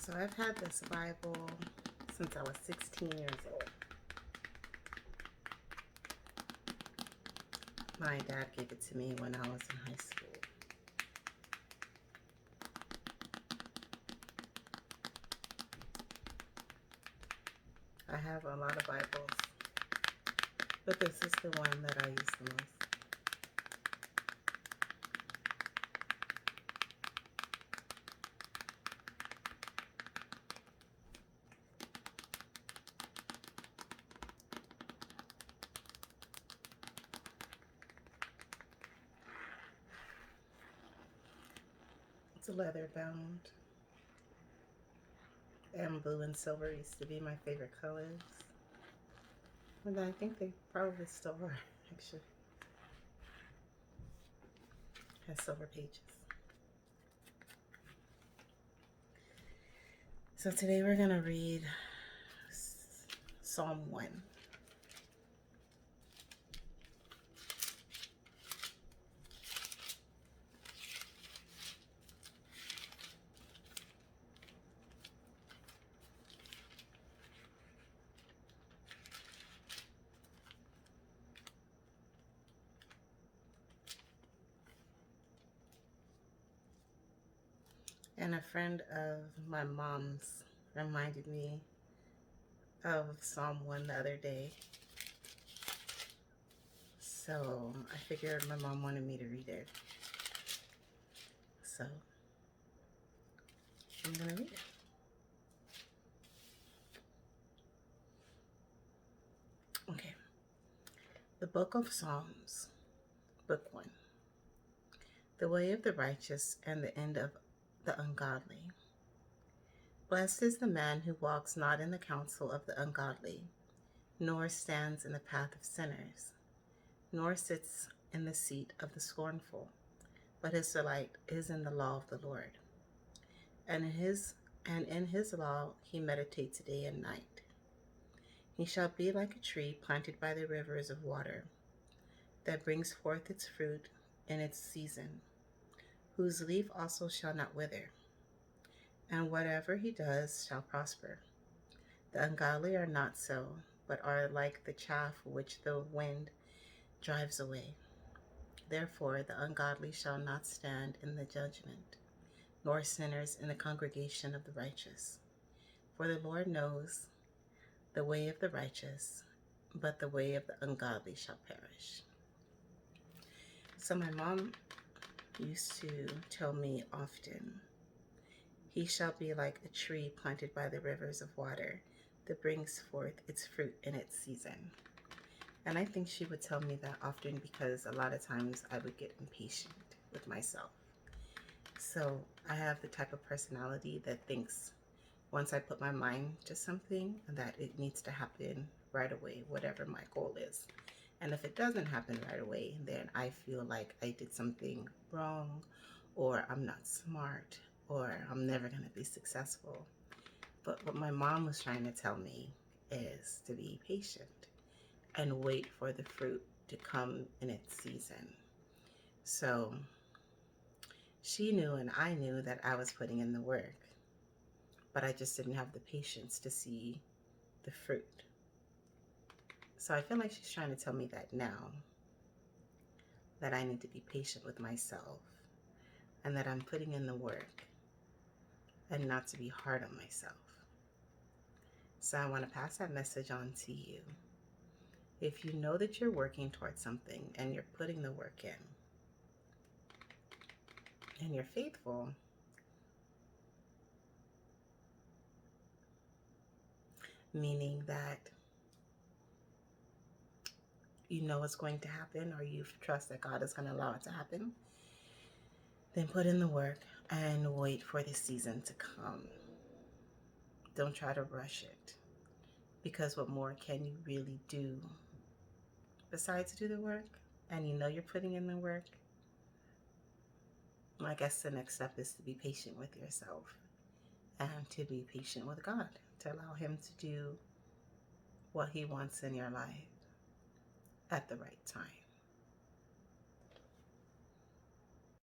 So I've had this Bible since I was 16 years old. My dad gave it to me when I was in high school. I have a lot of Bibles, but this is the one that I use the most. It's leather bound, and blue and silver used to be my favorite colors. And I think they probably still are, actually. It has silver pages. So today we're going to read Psalm 1. And a friend of my mom's reminded me of Psalm 1 the other day. So I figured my mom wanted me to read it. So I'm going to read it. Okay. The Book of Psalms, Book 1. The way of the righteous and the end of the ungodly. Blessed is the man who walks not in the counsel of the ungodly, nor stands in the path of sinners, nor sits in the seat of the scornful, but his delight is in the law of the Lord. And in his law he meditates day and night. He shall be like a tree planted by the rivers of water, that brings forth its fruit in its season, whose leaf also shall not wither, and whatever he does shall prosper. The ungodly are not so, but are like the chaff which the wind drives away. Therefore the ungodly shall not stand in the judgment, nor sinners in the congregation of the righteous. For the Lord knows the way of the righteous, but the way of the ungodly shall perish. So my mom used to tell me often, he shall be like a tree planted by the rivers of water that brings forth its fruit in its season. And I think she would tell me that often because a lot of times I would get impatient with myself. So I have the type of personality that thinks once I put my mind to something that it needs to happen right away, whatever my goal is. And if it doesn't happen right away, then I feel like I did something wrong, or I'm not smart, or I'm never going to be successful. But what my mom was trying to tell me is to be patient and wait for the fruit to come in its season. So she knew and I knew that I was putting in the work, but I just didn't have the patience to see the fruit. So I feel like she's trying to tell me that now, that I need to be patient with myself and that I'm putting in the work and not to be hard on myself. So I want to pass that message on to you. If you know that you're working towards something and you're putting the work in and you're faithful, meaning that you know it's going to happen or you trust that God is going to allow it to happen, then put in the work and wait for the season to come. Don't try to rush it, because what more can you really do besides do the work? And you know you're putting in the work. I guess the next step is to be patient with yourself and to be patient with God, to allow him to do what he wants in your life at the right time.